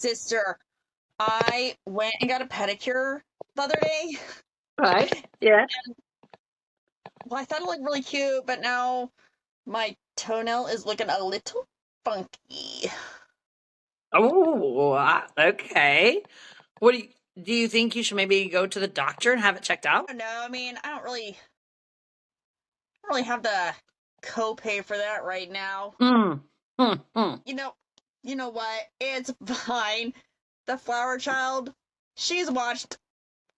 Sister, I went and got a pedicure the other day. Right? Yeah. Well, I thought it looked really cute, but now my toenail is looking a little funky. Oh, okay. Do you think you should maybe go to the doctor and have it checked I out? don't know. I mean, I don't really have the copay for that right now. Hmm. Hmm. Hmm. You know what? It's fine. The Flower Child, she's watched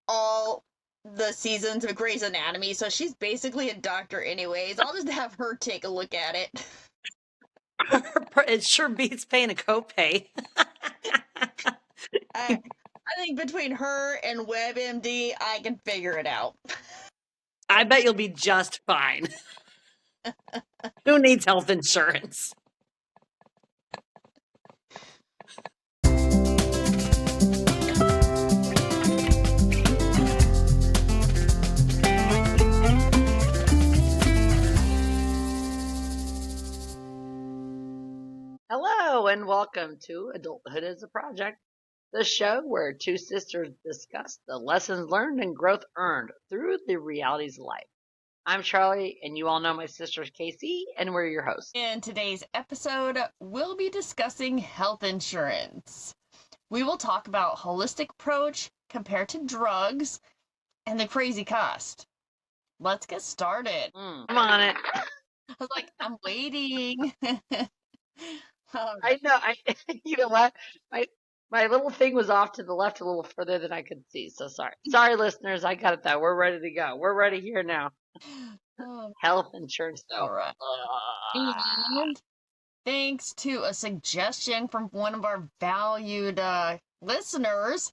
all the seasons of Grey's Anatomy, so she's basically a doctor anyways. I'll just have her take a look at it. It sure beats paying a copay. I think between her and WebMD, I can figure it out. I bet you'll be just fine. Who needs health insurance? Hello, and welcome to Adulthood is a Project, the show where two sisters discuss the lessons learned and growth earned through the realities of life. I'm Charlie, and you all know my sister Casey, and we're your hosts. In today's episode, we'll be discussing health insurance. We will talk about holistic approach compared to drugs and the crazy cost. Let's get started. I'm on it. I was like, I'm waiting. I know. You know what? My little thing was off to the left a little further than I could see. So sorry. Sorry, listeners. I got it though. We're ready to go. We're ready here now. Health insurance though. All right. And thanks to a suggestion from one of our valued listeners,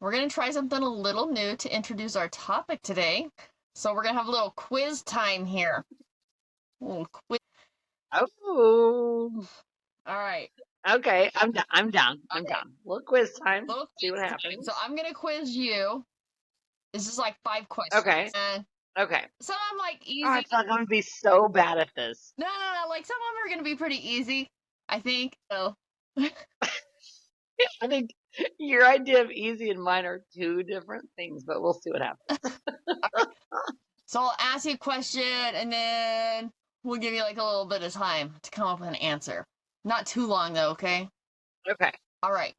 we're going to try something a little new to introduce our topic today. So we're going to have a little quiz time here. Quiz. Oh. All right. Okay. I'm down. I'm down. Little quiz time. See what happens. So I'm going to quiz you. This is like 5 questions. Okay. Okay. Some of them like easy. Oh, I feel like I'm going to be so bad at this. No. Like some of them are going to be pretty easy, I think. So. I think your idea of easy and mine are two different things, but we'll see what happens. So I'll ask you a question, and then we'll give you like a little bit of time to come up with an answer. Not too long, though, okay? Okay. All right.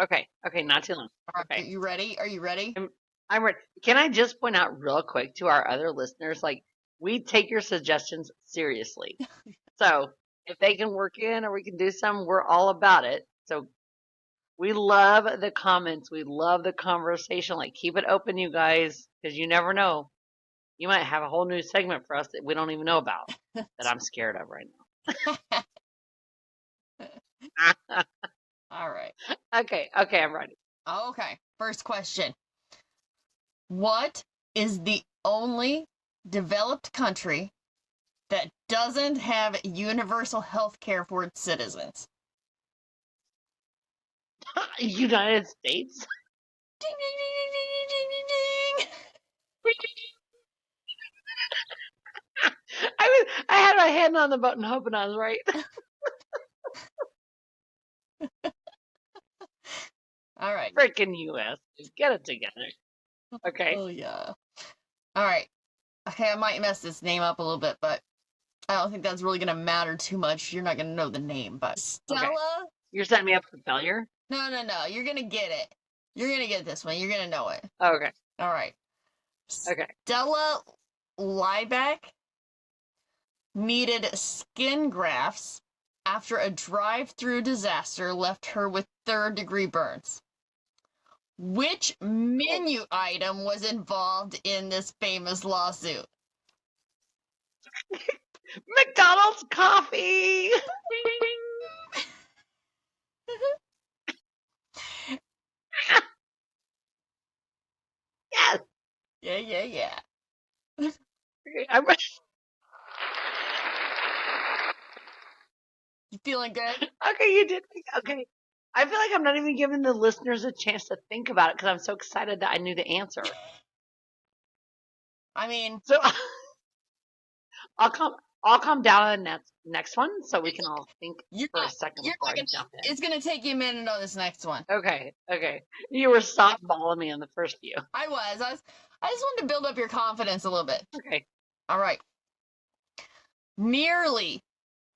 Okay, not too long. All right. Okay. You ready? Are you ready? I'm ready. Can I just point out real quick to our other listeners, like, we take your suggestions seriously. So if they can work in or we can do some, we're all about it. So we love the comments. We love the conversation. Like, keep it open, you guys, because you never know. You might have a whole new segment for us that we don't even know about that I'm scared of right now. All right. Okay, I'm ready. Okay. First question. What is the only developed country that doesn't have universal health care for its citizens? United States? Ding, ding, ding, ding, ding, ding, ding, ding. I had my hand on the button hoping I was right. All right. Freaking U.S. Get it together. Okay. Oh, yeah. All right. Okay, I might mess this name up a little bit, but I don't think that's really going to matter too much. You're not going to know the name, but Stella? Okay. You're setting me up for failure? No. You're going to get it. You're going to get this one. You're going to know it. Okay. All right. Okay. Stella Liebeck needed skin grafts after a drive-through disaster left her with third-degree burns. Which menu item was involved in this famous lawsuit? McDonald's coffee! Yes! Yeah. I'm ready. You feeling good? Okay, you did. Okay. I feel like I'm not even giving the listeners a chance to think about it because I'm so excited that I knew the answer. I mean, So I'll I'll calm down on the next one so we can all think You're for a not, second you're before not I gonna, jump in. it's gonna take you a minute on this next one. Okay. You were softballing me in the first few. I just wanted to build up your confidence a little bit. Okay. All right. Nearly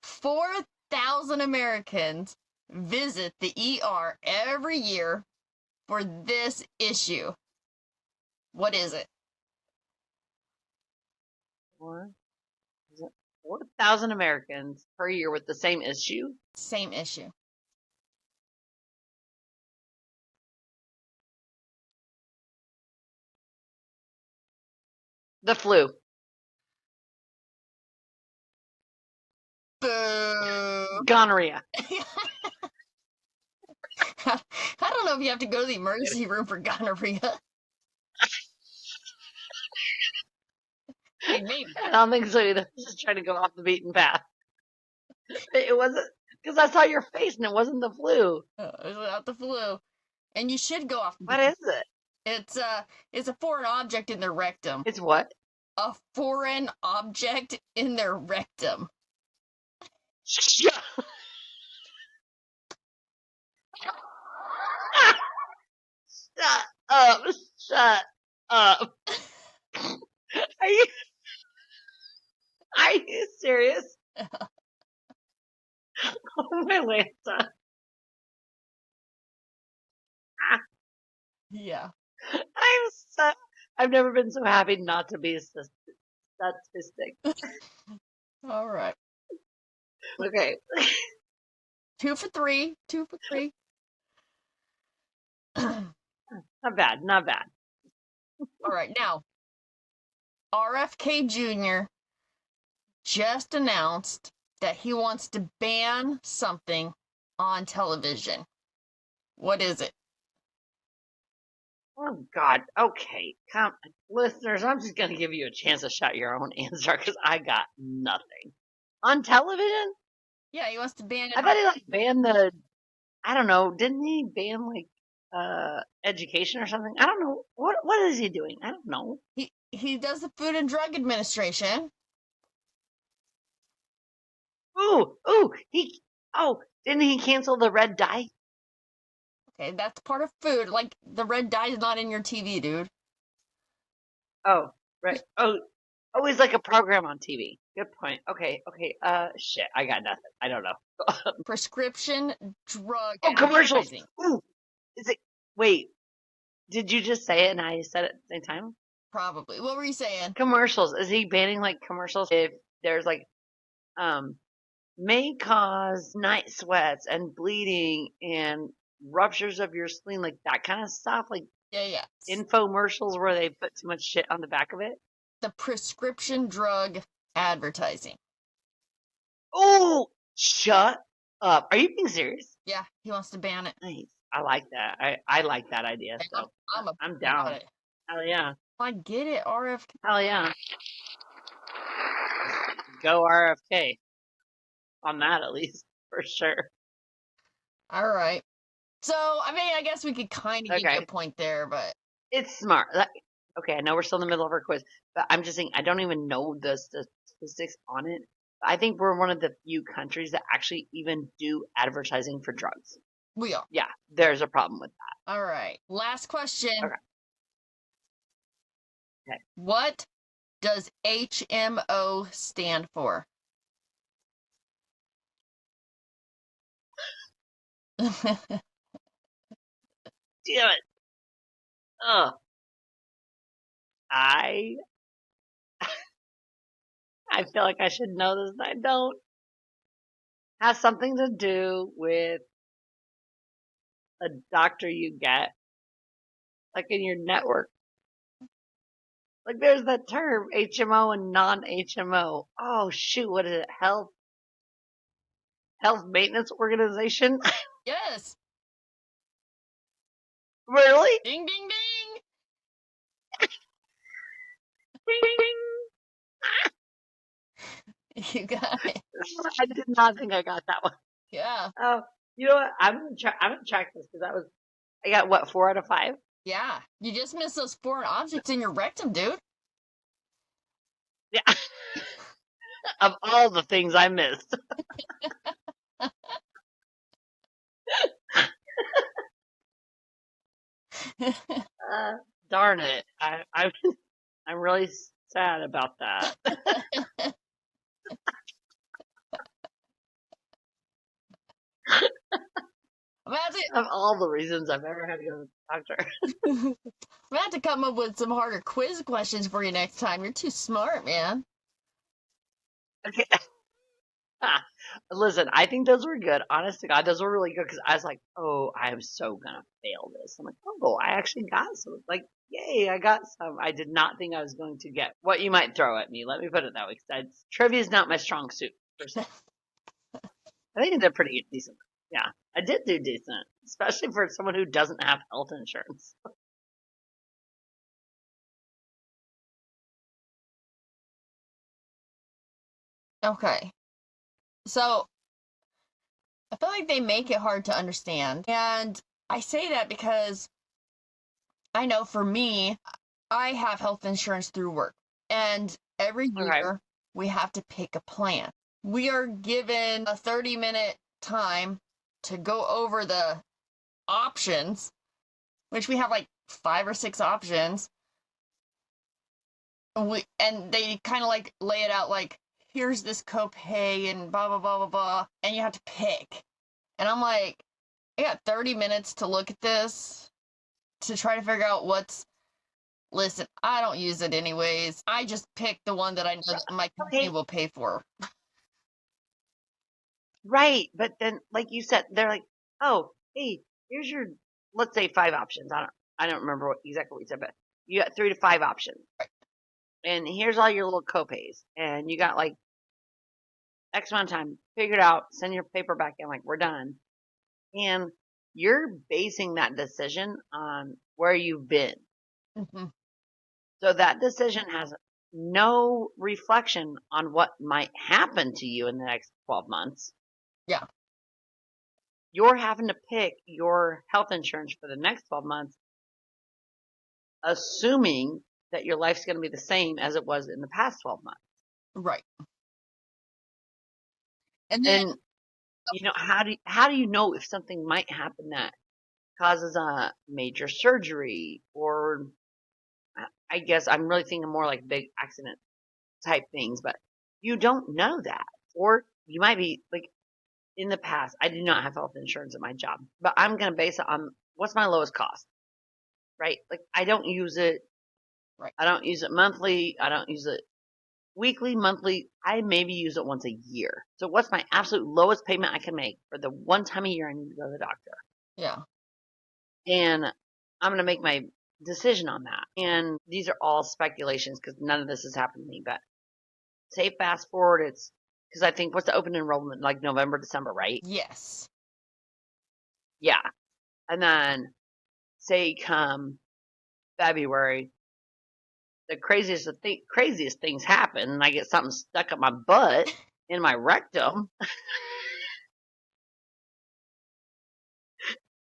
4,000 Americans visit the ER every year for this issue. What is it? 4,000 Americans per year with the same issue. Same issue. The flu. Boo. Gonorrhea. I don't know if you have to go to the emergency room for gonorrhea. Maybe. I don't think so either. Just trying to go off the beaten path. It wasn't because I saw your face and it wasn't the flu. It's not the flu. And you should go off. What is it? It's a foreign object in their rectum. It's what? A foreign object in their rectum. Shut up. Shut up. Are you serious? Oh my Lanta. Yeah. I've never been so happy not to be statistic. All right. Okay. 2 for 3. 2 for 3. Not bad. Not bad. All right. Now, RFK Jr. just announced that he wants to ban something on television. What is it? Oh God. Okay. Come, listeners. I'm just gonna give you a chance to shout your own answer because I got nothing on television. Yeah, he wants to ban it. I thought he like banned the. I don't know. Didn't he ban like education or something? I don't know. What is he doing? I don't know. He does the Food and Drug Administration. Ooh, didn't he cancel the red dye? Okay, that's part of food. Like, the red dye is not in your TV, dude. Oh, right. Oh, it's like a program on TV. Good point. Okay. Shit, I got nothing. I don't know. Prescription drug commercials. advertising. Ooh, is it? Wait, did you just say it and I said it at the same time? Probably. What were you saying? Commercials. Is he banning like commercials if there's like, may cause night sweats and bleeding and ruptures of your spleen, like that kind of stuff, like Yeah. infomercials where they put too much shit on the back of it? The prescription drug advertising. Oh, shut up. Are you being serious? Yeah, he wants to ban it. Nice. I like that. I like that idea. So I'm down. It. Hell yeah. I get it, RFK. Hell yeah. Go RFK. On that, at least, for sure. All right. So, I mean, I guess we could kind of give you a point there, but it's smart. Okay, I know we're still in the middle of our quiz, but I'm just saying I don't even know the statistics on it. I think we're one of the few countries that actually even do advertising for drugs. We are. Yeah, there's a problem with that. All right. Last question. Okay. What does HMO stand for? Damn it. Ugh. I feel like I should know this and I don't. Has something to do with a doctor you get, like in your network. Like there's that term, HMO and non-HMO. Oh shoot, what is it? Health maintenance organization? Yes. Really? Ding, ding, ding. Ding, ding, ding. You got it. I did not think I got that one. Yeah. Oh, you know what? I'm gonna track this because I got what, 4 out of 5? Yeah. You just missed those foreign objects in your rectum, dude. Yeah. of all the things I missed. Darn it. I'm really sad about that. Of all the reasons I've ever had to go to the doctor. I'm gonna have to come up with some harder quiz questions for you next time. You're too smart, man. Okay. Listen, I think those were good. Honest to God, those were really good because I was like, oh, I am so gonna fail this. I'm like, oh, I actually got some. Like, yay, I got some. I did not think I was going to get what you might throw at me. Let me put it that way. Because trivia is not my strong suit, per se. I think I did pretty decent. Yeah, I did do decent, especially for someone who doesn't have health insurance. Okay. So I feel like they make it hard to understand. And I say that because I know for me, I have health insurance through work. And every Okay. year we have to pick a plan. We are given a 30-minute time to go over the options, which we have like 5 or 6 options. And they kind of like lay it out like, here's this copay and blah, blah, blah, blah, blah. And you have to pick. And I'm like, I got 30 minutes to look at this to try to figure out what's. Listen, I don't use it anyways. I just pick the one that I know that my company Okay. will pay for. Right, but then, like you said, they're like, oh, hey, here's your, let's say 5 options. I don't remember exactly what you said, but you got 3 to 5 options, and here's all your little copays, and you got like X amount of time, figure it out, send your paper back in, like we're done, and you're basing that decision on where you've been. Mm-hmm. So that decision has no reflection on what might happen to you in the next 12 months. Yeah. You're having to pick your health insurance for the next 12 months, assuming that your life's going to be the same as it was in the past 12 months. Right. And then, And, how do you know if something might happen that causes a major surgery, or I guess I'm really thinking more like big accident type things, but you don't know that. Or you might be like, in the past, I do not have health insurance at my job, but I'm going to base it on what's my lowest cost, right? Like I don't use it. right. I don't use it monthly. I don't use it weekly, monthly. I maybe use it once a year. So what's my absolute lowest payment I can make for the one time a year I need to go to the doctor? Yeah. And I'm going to make my decision on that. And these are all speculations because none of this has happened to me, but say fast forward, it's because I think what's the open enrollment, like November, December, right? Yes. Yeah. And then say come February, the craziest things happen, and I get something stuck up my butt in my rectum.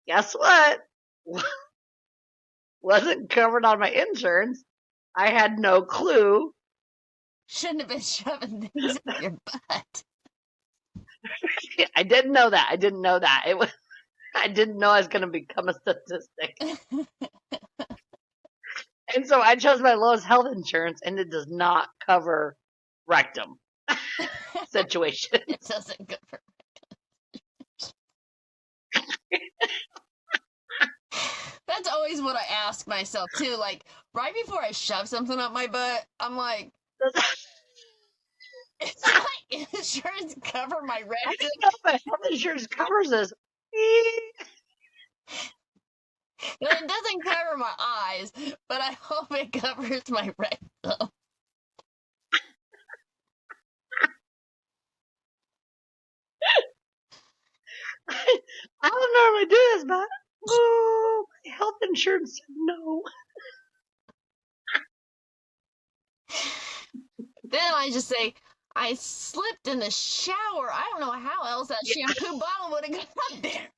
Guess what? Wasn't covered on my insurance. I had no clue. Shouldn't have been shoving things up your butt. I didn't know that. I didn't know that. I didn't know I was going to become a statistic. And so I chose my lowest health insurance, and it does not cover rectum situation. It doesn't go for. That's always what I ask myself too. Like right before I shove something up my butt, I'm like, "Is my insurance cover my I rectum?" don't know if my health insurance covers this. It doesn't cover my eyes, but I hope it covers my rectum. I don't normally do this, but oh, my health insurance said no. Then I just say, I slipped in the shower. I don't know how else that shampoo bottle would have got up there.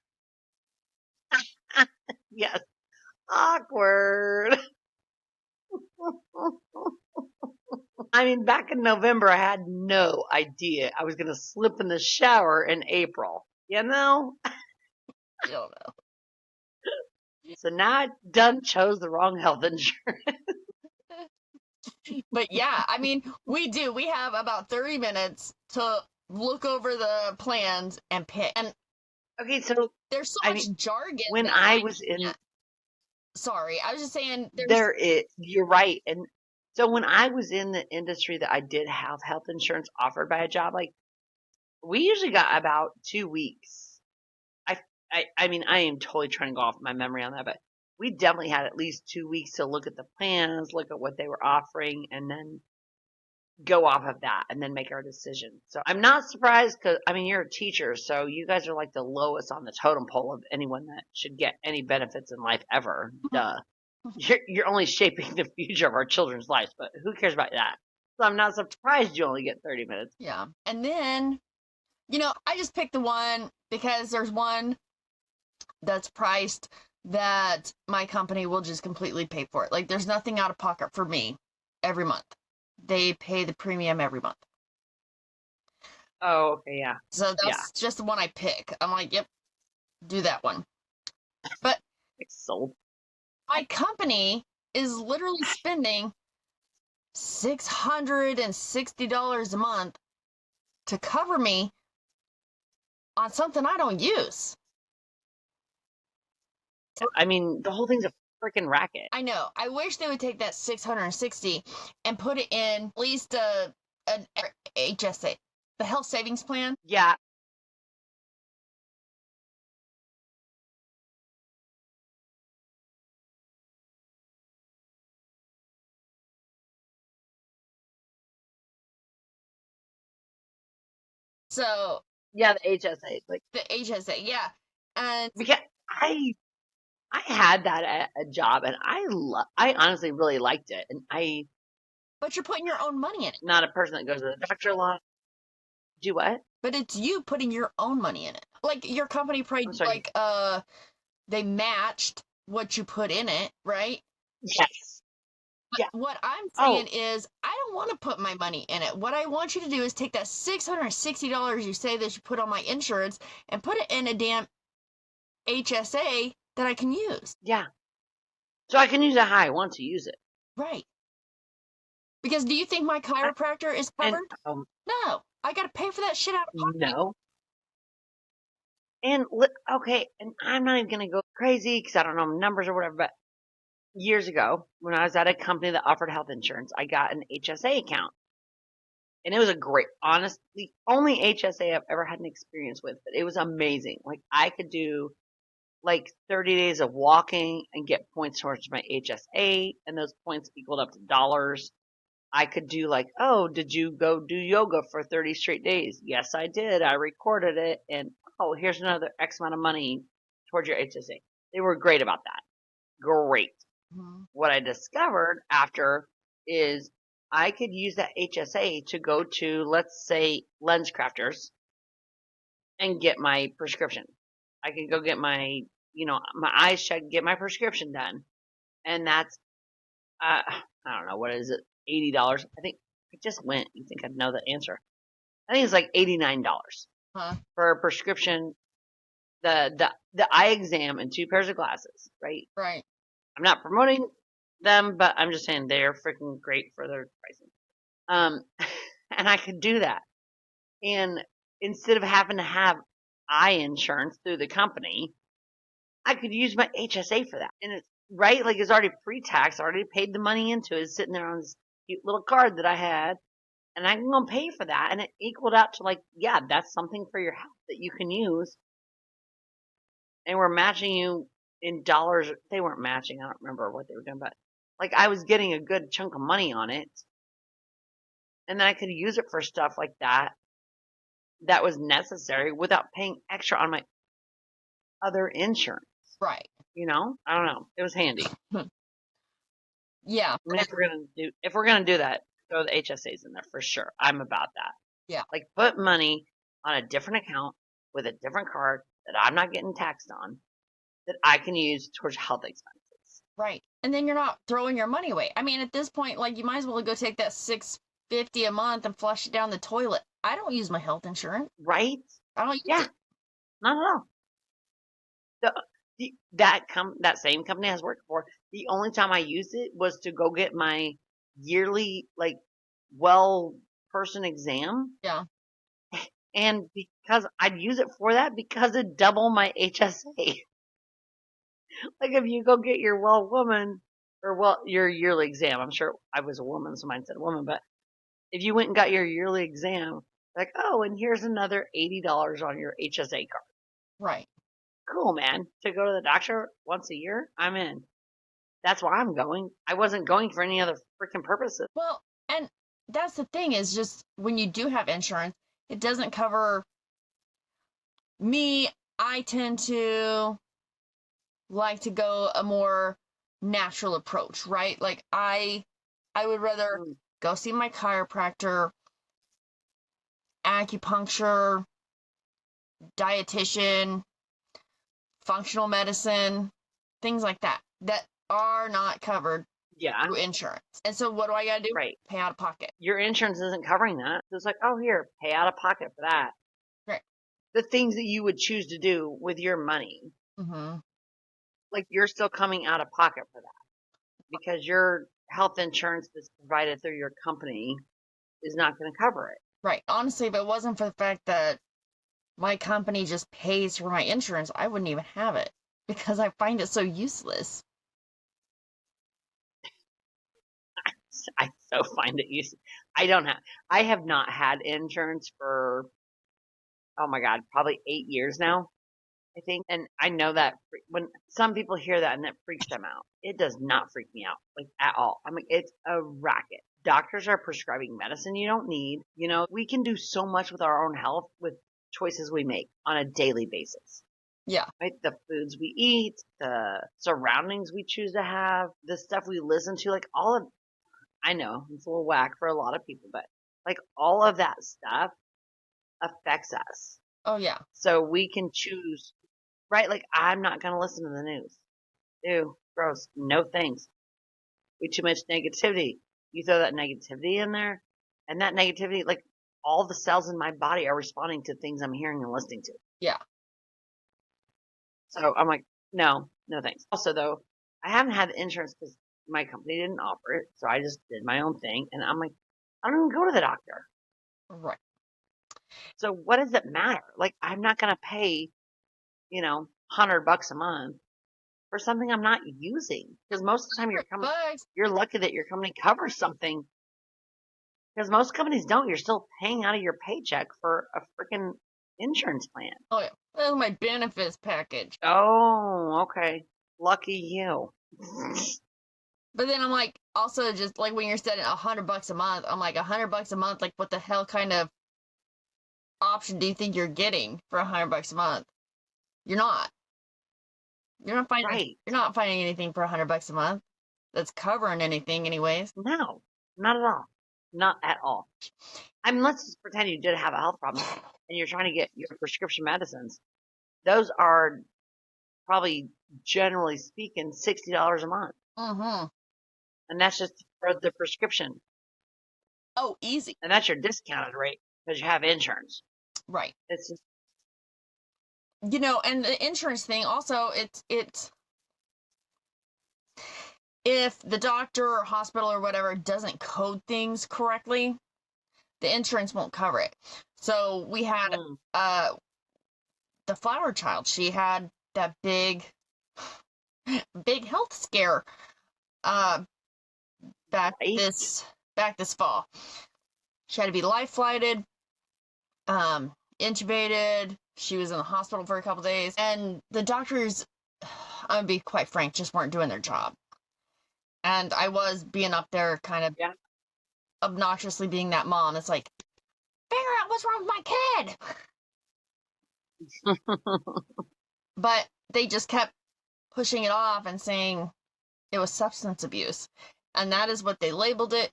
Yes, awkward. I mean, back in November, I had no idea I was going to slip in the shower in April. You know? I don't know. So now I done chose the wrong health insurance. But yeah, I mean, we do. We have about 30 minutes to look over the plans and pick. And Okay, so there's so I much mean, jargon when that I I was in can't. Sorry, I was just saying you're right. And so when I was in the industry that I did have health insurance offered by a job, like we usually got about 2 weeks. I mean, I am totally trying to go off my memory on that, but we definitely had at least 2 weeks to look at the plans, look at what they were offering, and then go off of that and then make our decision. So I'm not surprised because, I mean, you're a teacher, so you guys are like the lowest on the totem pole of anyone that should get any benefits in life ever. Duh. You're only shaping the future of our children's lives, but who cares about that? So I'm not surprised you only get 30 minutes. Yeah. And then, I just picked the one because there's one that's priced that my company will just completely pay for it. Like, there's nothing out of pocket for me every month. They pay the premium every month. Oh, okay, yeah. So Yeah. that's just the one I pick. I'm like, yep, do that one. But It's sold. my company is literally spending $660 a month to cover me on something I don't use. I mean, the whole thing's a freaking racket. I know. I wish they would take that 660 and put it in at least an HSA, the health savings plan. Yeah. So Yeah, the HSA. Like, the HSA, yeah. And because I had that at a job and I honestly really liked it. And but you're putting your own money in it. not a person that goes to the doctor a lot. Do what? But it's you putting your own money in it. Like your company probably I'm sorry. they matched what you put in it, right? Yes. Yeah. What I'm Oh, saying is, I don't want to put my money in it. What I want you to do is take that $660 you say that you put on my insurance and put it in a damn HSA that I can use. yeah. So I can use it how I want to use it. Right. Because do you think my chiropractor is And covered? No. I got to pay for that shit out of pocket. no. And okay, and I'm not even gonna go crazy because I don't know numbers or whatever. But years ago, when I was at a company that offered health insurance, I got an HSA account, and it was a great, honestly, only HSA I've ever had an experience with. But it was amazing. Like I could do like 30 days of walking and get points towards my HSA, and those points equaled up to dollars. I could do like, oh, did you go do yoga for 30 straight days? Yes, I did. I recorded it. And oh, here's another X amount of money towards your HSA. They were great about that. Great. Mm-hmm. What I discovered after is I could use that HSA to go to, let's say, Lens Crafters and get my prescription. I could go get my, my eyes checked, get my prescription done. And that's, I don't know, what is it? $80. I think I just went. You think I'd know the answer? I think it's like $89 for a prescription, the eye exam, and 2 pairs of glasses. Right. Right. I'm not promoting them, but I'm just saying they're freaking great for their pricing. And I could do that, and instead of having to have eye insurance through the company, I could use my HSA for that. And it's right, like it's already pre-tax, I already paid the money into it. It's sitting there on this cute little card that I had, and I'm gonna pay for that, and it equaled out to like, yeah, that's something for your health that you can use, and we're matching you in dollars. They weren't matching, I don't remember what they were doing, but like I was getting a good chunk of money on it, and then I could use it for stuff like that was necessary without paying extra on my other insurance. Right. I don't know. It was handy. Yeah. I mean, if we're gonna do that, throw the HSAs in there for sure. I'm about that. Yeah. Like put money on a different account with a different card that I'm not getting taxed on that I can use towards health expenses. Right. And then you're not throwing your money away. I mean, at this point, like you might as well go take that $650 $50 a month and flush it down the toilet. I don't use my health insurance. Right? I don't use Yeah, it. not at all. That same company I was working for, the only time I used it was to go get my yearly person exam, Yeah. and because I'd use it for that because it doubled my HSA. Like if you go get your your yearly exam, I'm sure I was a woman, so mine said woman, but if you went and got your yearly exam, like, oh, and here's another $80 on your HSA card. Right. Cool, man. To go to the doctor once a year, I'm in. That's why I'm going. I wasn't going for any other freaking purposes. Well, and that's the thing is just when you do have insurance, it doesn't cover me. I tend to like to go a more natural approach, right? Like I would rather go see my chiropractor, acupuncture, dietitian, functional medicine, things like that that are not covered Yeah, through insurance. And so what do I gotta do? right. Pay out of pocket. Your insurance isn't covering that. So it's like, oh, here, pay out of pocket for that. Right. The things that you would choose to do with your money, Mm-hmm. like you're still coming out of pocket for that because your health insurance that's provided through your company is not going to cover it. Right. Honestly, if it wasn't for the fact that my company just pays for my insurance, I wouldn't even have it because I find it so useless. I so find it useless. I have not had insurance for, oh my God, probably 8 years now, I think. And I know that when some people hear that and that freaks them out, it does not freak me out, like at all. I mean, it's a racket. Doctors are prescribing medicine you don't need. You know, we can do so much with our own health with choices we make on a daily basis. Yeah. Right? The foods we eat, the surroundings we choose to have, the stuff we listen to, like all of, I know it's a little whack for a lot of people, but like all of that stuff affects us. Oh, yeah. So we can choose, right? Like I'm not going to listen to the news. Ew, gross. No thanks. Way too much negativity. You throw that negativity in there, and that negativity, like all the cells in my body are responding to things I'm hearing and listening to. Yeah. So I'm like, no thanks. Also, though, I haven't had insurance because my company didn't offer it, so I just did my own thing, and I'm like, I don't even go to the doctor. Right. So what does it matter? Like, I'm not gonna pay, $100 a month for something I'm not using because most of the time you're lucky that your company covers something. Because most companies don't. You're still paying out of your paycheck for a freaking insurance plan. Oh, yeah. That's my benefits package. Oh, okay. Lucky you. But then I'm like, also just like when you're setting $100 a month, I'm like, $100 a month, like what the hell kind of option do you think you're getting for $100 a month? You're not. You're not finding. Right. You're not finding anything for $100 a month that's covering anything, anyways. No, not at all. Not at all. I mean, let's just pretend you did have a health problem and you're trying to get your prescription medicines. Those are probably, generally speaking, $60 a month. Mm-hmm. And that's just for the prescription. Oh, easy. And that's your discounted rate because you have insurance. Right. It's just, and the insurance thing also, it's if the doctor or hospital or whatever doesn't code things correctly, the insurance won't cover it. So we had the flower child. She had that big health scare back this fall. She had to be life flighted, intubated. She was in the hospital for a couple days, and the doctors, I'm gonna be quite frank, just weren't doing their job. And I was being up there kind of obnoxiously being that mom. It's like, figure out what's wrong with my kid. But they just kept pushing it off and saying it was substance abuse. And that is what they labeled it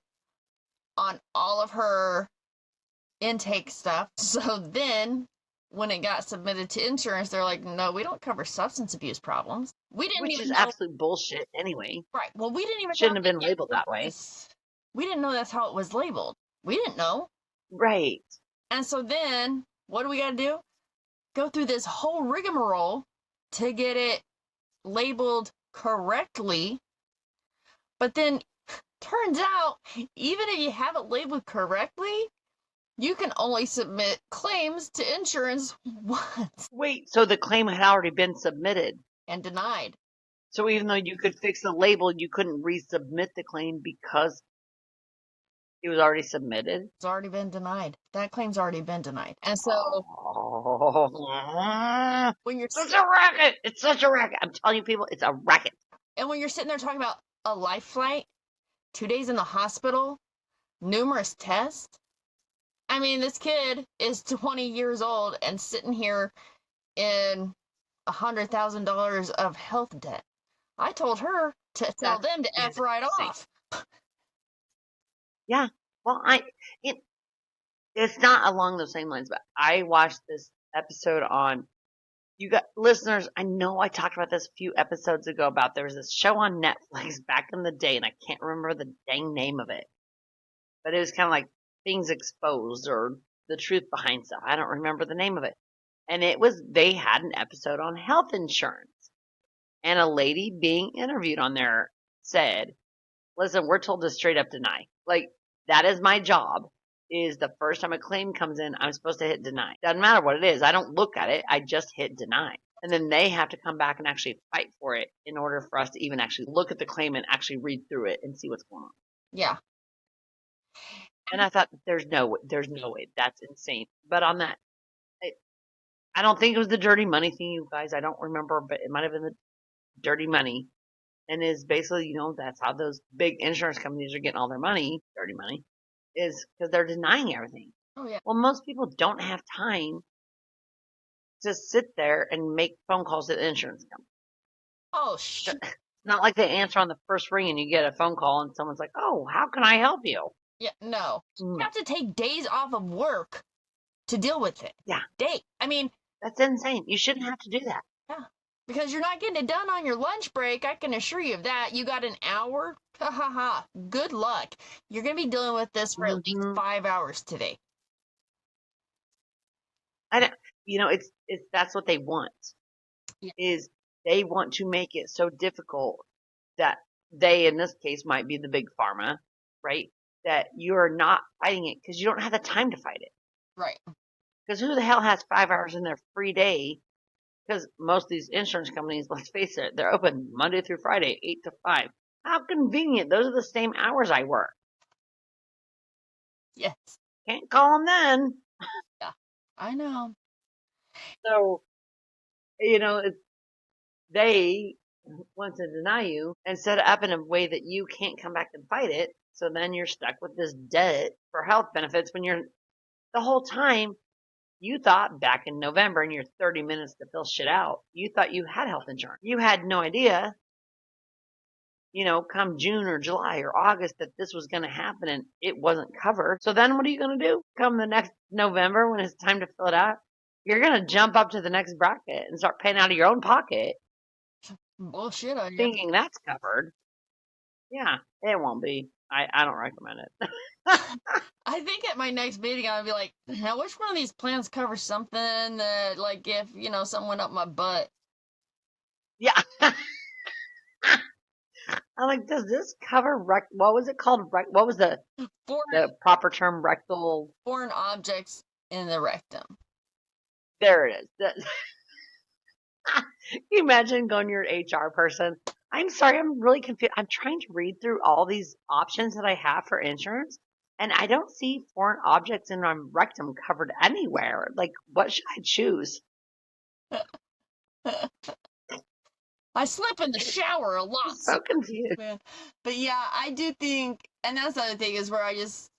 on all of her intake stuff. So then when it got submitted to insurance, they're like, no, we don't cover substance abuse problems. Which is absolute bullshit anyway. Right. Well, we didn't even shouldn't have been labeled that way. We didn't know that's how it was labeled. We didn't know. Right. And so then, what do we got to do? Go through this whole rigmarole to get it labeled correctly. But then, turns out, even if you have it labeled correctly, you can only submit claims to insurance once Wait, so the claim had already been submitted. and denied. So even though you could fix the label, you couldn't resubmit the claim because it was already submitted? It's already been denied. That claim's already been denied. And so Oh, when you're such a racket! It's such a racket. I'm telling you, people, it's a racket. and when you're sitting there talking about a life flight, 2 days in the hospital, numerous tests. I mean, this kid is 20 years old and sitting here in $100,000 of health debt. I told her to tell them to F right off. Yeah. Well, it's not along those same lines, but I watched this episode on, you got listeners, I know I talked about this a few episodes ago about there was this show on Netflix back in the day, and I can't remember the dang name of it. But it was kind of like Things Exposed or The Truth Behind Stuff. I don't remember the name of it. And they had an episode on health insurance. And a lady being interviewed on there said, listen, we're told to straight up deny. Like, that is my job. Is the first time a claim comes in, I'm supposed to hit deny. Doesn't matter what it is. I don't look at it. I just hit deny. And then they have to come back and actually fight for it in order for us to even actually look at the claim and actually read through it and see what's going on. Yeah. And I thought, there's no way. That's insane. But on that, I don't think it was the dirty money thing, you guys. I don't remember, but it might have been the dirty money. And is basically, that's how those big insurance companies are getting all their money, dirty money, is because they're denying everything. Oh, yeah. Well, most people don't have time to sit there and make phone calls to the insurance company. Oh, shit. It's not like they answer on the first ring and you get a phone call and someone's like, oh, how can I help you? Yeah, no. You No. have to take days off of work to deal with it. Yeah. I mean, That's insane. You shouldn't have to do that. yeah. Because you're not getting it done on your lunch break. I can assure you of that. You got an hour. Ha ha ha. Good luck. You're going to be dealing with this for at least 5 hours today. I don't, it's that's what they want. Yeah. Is they want to make it so difficult that they, in this case, might be the big pharma, right? That you're not fighting it because you don't have the time to fight it. Right. Because who the hell has 5 hours in their free day? Because most of these insurance companies, let's face it, they're open Monday through Friday, 8 to 5. How convenient. Those are the same hours I work. Yes. Can't call them then. Yeah. I know. So, they want to deny you and set it up in a way that you can't come back and fight it. So then you're stuck with this debt for health benefits when the whole time you thought back in November in your 30 minutes to fill shit out, you thought you had health insurance. You had no idea, come June or July or August that this was going to happen and it wasn't covered. So then what are you going to do? Come the next November when it's time to fill it out, you're going to jump up to the next bracket and start paying out of your own pocket. Bullshit on you. Thinking that's covered. Yeah, it won't be. I don't recommend it. I think at my next meeting I'll be like, now which one of these plans covers something that, like, if, something went up my butt? Yeah. I'm like, does this cover what was it called? What was the proper term? Rectal? Foreign objects in the rectum. There it is. Can you imagine going to your HR person? I'm sorry, I'm really confused. I'm trying to read through all these options that I have for insurance, and I don't see foreign objects in my rectum covered anywhere. Like, what should I choose? I slip in the shower a lot. So confused. But yeah, I do think, and that's the other thing is where I just,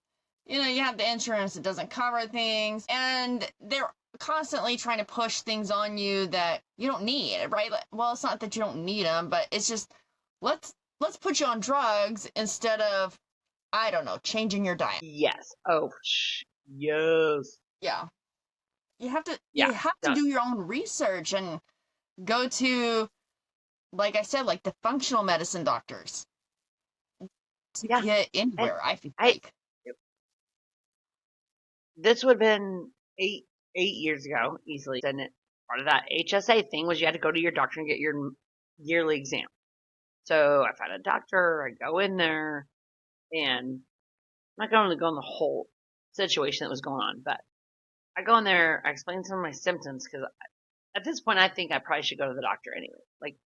you have the insurance that doesn't cover things, and they're constantly trying to push things on you that you don't need, right? Well, it's not that you don't need them, but it's just, let's put you on drugs instead of, I don't know, changing your diet. Yes. Oh, yes. Yeah. You have to do your own research and go to, like I said, like the functional medicine doctors to get anywhere. I feel like. this would have been eight years ago, easily. And part of that HSA thing was you had to go to your doctor and get your yearly exam. So I found a doctor, I go in there, and I'm not going to go in the whole situation that was going on, but I go in there, I explain some of my symptoms, because at this point I think I probably should go to the doctor anyway. Like,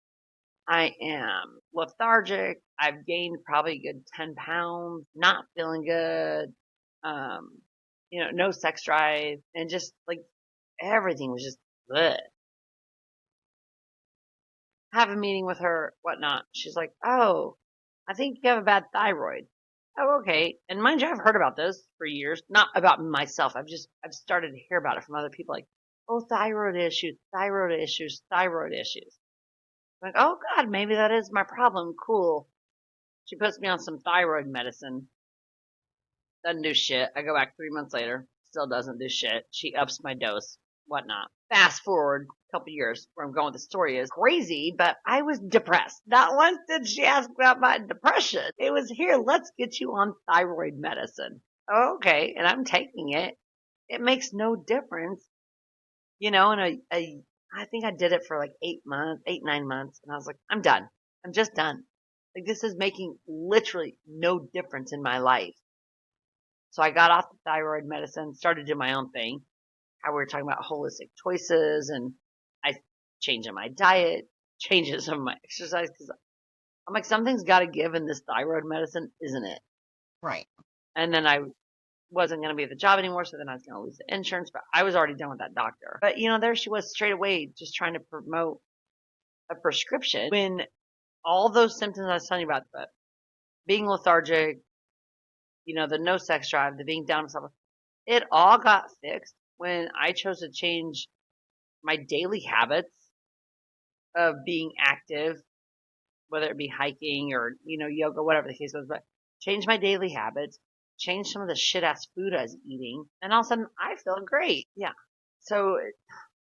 I am lethargic, I've gained probably a good 10 pounds, not feeling good, no sex drive, and just like everything was just bleh. Have a meeting with her, whatnot. She's like, "Oh, I think you have a bad thyroid." Oh, okay. And mind you, I've heard about this for years. Not about myself. I've started to hear about it from other people. Like, oh, thyroid issues, thyroid issues, thyroid issues. I'm like, oh God, maybe that is my problem. Cool. She puts me on some thyroid medicine. Doesn't do shit. I go back 3 months later. Still doesn't do shit. She ups my dose, whatnot. Fast forward a couple years, where I'm going with the story is crazy, but I was depressed. Not once did she ask about my depression. It was, here, let's get you on thyroid medicine. Okay, and I'm taking it. It makes no difference, and I think I did it for like 9 months, and I was like, I'm done. I'm just done. Like, this is making literally no difference in my life. So I got off the thyroid medicine, started doing my own thing. How we were talking about holistic choices, and I changed my diet, changes of my exercise, because I'm like, something's got to give in this thyroid medicine, isn't it? Right. And then I wasn't going to be at the job anymore, so then I was going to lose the insurance, but I was already done with that doctor. But, there she was straight away just trying to promote a prescription when all those symptoms I was telling you about, the being lethargic, the no sex drive, the being down with stuff, it all got fixed when I chose to change my daily habits of being active, whether it be hiking or, yoga, whatever the case was, but change my daily habits, change some of the shit ass food I was eating, and all of a sudden I feel great. Yeah. So,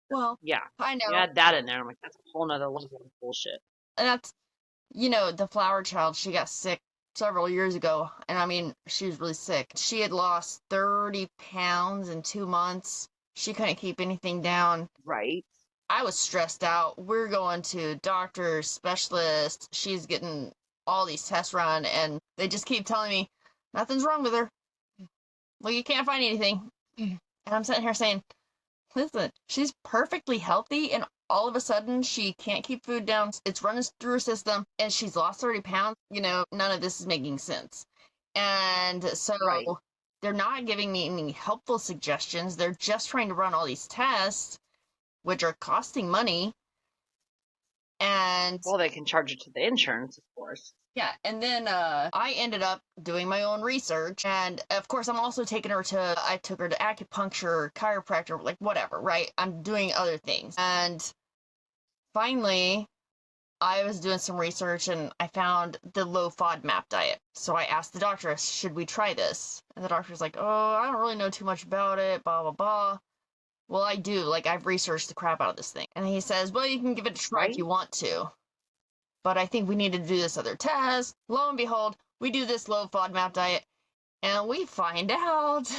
Well, yeah. I You know. add that in there, I'm like, that's a whole nother level of bullshit. And that's, the flower child, she got sick several years ago. And I mean, she was really sick. She had lost 30 pounds in 2 months. She couldn't keep anything down. Right. I was stressed out. We're going to doctors, specialists. She's getting all these tests run, and they just keep telling me nothing's wrong with her. Well, you can't find anything. And I'm sitting here saying, listen, she's perfectly healthy, and all of a sudden she can't keep food down. It's running through her system, and she's lost 30 pounds. None of this is making sense. And so Right. they're not giving me any helpful suggestions. They're just trying to run all these tests, which are costing money. And Well, they can charge it to the insurance, of course. yeah, and then I ended up doing my own research, and of course I took her to acupuncture, chiropractor, like whatever, right? I'm doing other things. And finally, I was doing some research and I found the low FODMAP diet. So I asked the doctor, should we try this? And the doctor's like, oh, I don't really know too much about it, blah, blah, blah. Well, I do. Like, I've researched the crap out of this thing. And he says, well, you can give it a try if you want to, but I think we need to do this other test. Lo and behold, we do this low FODMAP diet, and we find out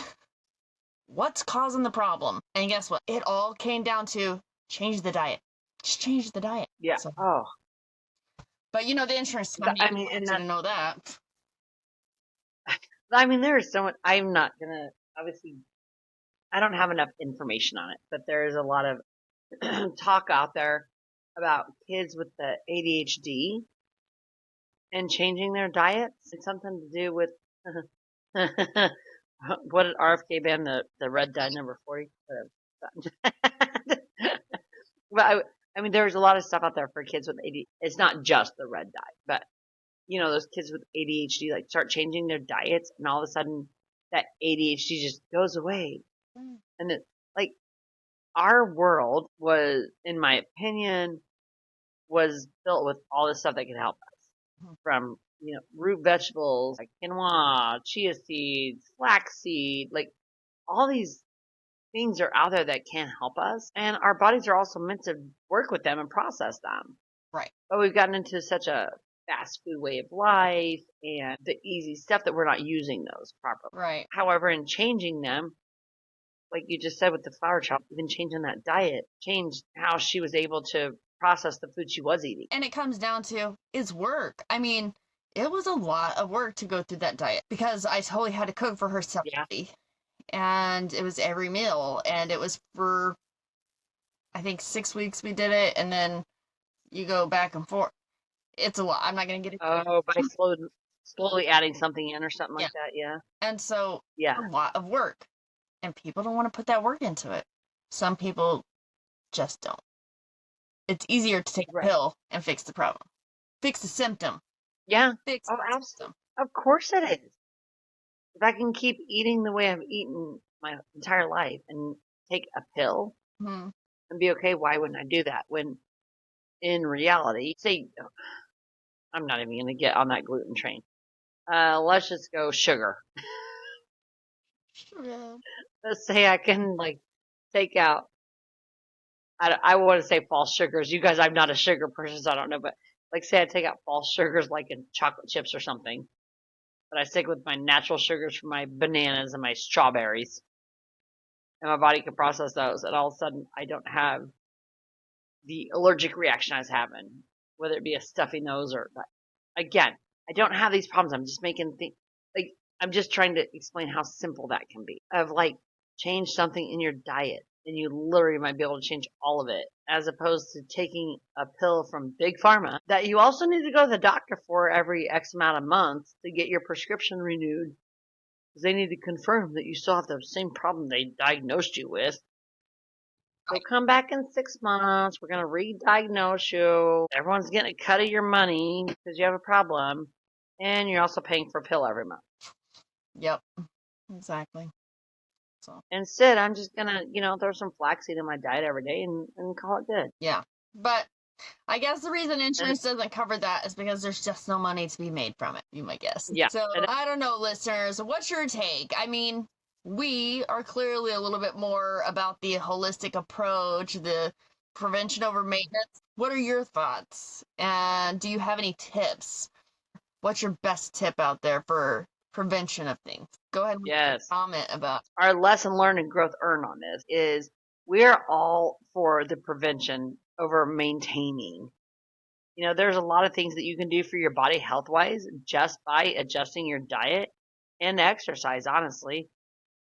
what's causing the problem. And guess what? It all came down to change the diet. Just change the diet. Yeah. So, Oh. but the insurance company And didn't know that. there is so much. I'm not gonna, obviously, I don't have enough information on it, but there is a lot of talk out there about kids with the ADHD and changing their diets. It's something to do with what did RFK ban, the red dye number 40? But there's a lot of stuff out there for kids with ADHD. It's not just the red dye, but those kids with ADHD like start changing their diets, and all of a sudden that ADHD just goes away. And it, like, our world was, in my opinion, was built with all this stuff that could help us, from root vegetables like quinoa, chia seeds, flaxseed, like all these things are out there that can help us, and our bodies are also meant to work with them and process them. Right. But we've gotten into such a fast food way of life and the easy stuff that we're not using those properly. Right. However, in changing them, like you just said with the flower child, even changing that diet changed how she was able to process the food she was eating. And it comes down to is work. I mean, it was a lot of work to go through that diet because I totally had to cook for her separately. And it was every meal. And it was for, I think, 6 weeks we did it. And then you go back and forth. It's a lot. I'm not going to get it. Oh, by slowly adding something in or something like that. Yeah. And so Yeah. a lot of work. And people don't want to put that work into it. Some people just don't. It's easier to take a pill and fix the problem. Fix the symptom. Yeah. Fix Oh, absolutely. Of course it is. If I can keep eating the way I've eaten my entire life and take a pill and be okay, why wouldn't I do that? When in reality, say, I'm not even going to get on that gluten train. Let's just go sugar. Yeah. Let's say I can like take out, I want to say false sugars. You guys, I'm not a sugar person, so I don't know, but like say I take out false sugars like in chocolate chips or something, but I stick with my natural sugars for my bananas and my strawberries, and my body can process those, and all of a sudden I don't have the allergic reaction I was having, whether it be a stuffy nose or, again, I don't have these problems. I'm just making things, like, I'm just trying to explain how simple that can be. Of like, change something in your diet, and you literally might be able to change all of it, as opposed to taking a pill from Big Pharma that you also need to go to the doctor for every X amount of months to get your prescription renewed, because they need to confirm that you still have the same problem they diagnosed you with. So come back in 6 months. We're going to re-diagnose you. Everyone's getting a cut of your money because you have a problem. And you're also paying for a pill every month. Yep. Exactly. So instead, I'm just going to, throw some flaxseed in my diet every day and call it good. Yeah. But I guess the reason insurance doesn't cover that is because there's just no money to be made from it, you might guess. Yeah. So I don't know, listeners. What's your take? I mean, we are clearly a little bit more about the holistic approach, the prevention over maintenance. What are your thoughts? And do you have any tips? What's your best tip out there for prevention of things? Go ahead and comment about. Our lesson learned and growth earned on this is we are all for the prevention over maintaining. There's a lot of things that you can do for your body health-wise just by adjusting your diet and exercise, honestly.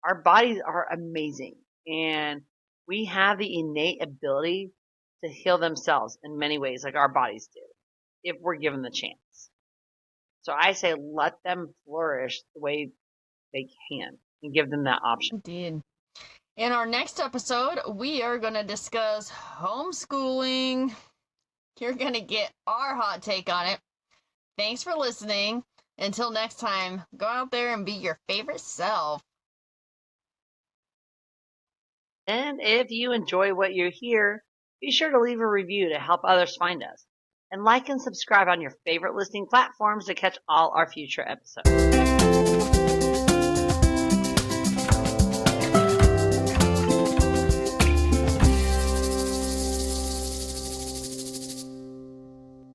Our bodies are amazing, and we have the innate ability to heal themselves in many ways, like our bodies do, if we're given the chance. So I say let them flourish the way they can and give them that option. Indeed. In our next episode, we are going to discuss homeschooling. You're going to get our hot take on it. Thanks for listening. Until next time, go out there and be your favorite self. And if you enjoy what you hear, be sure to leave a review to help others find us. And like and subscribe on your favorite listening platforms to catch all our future episodes.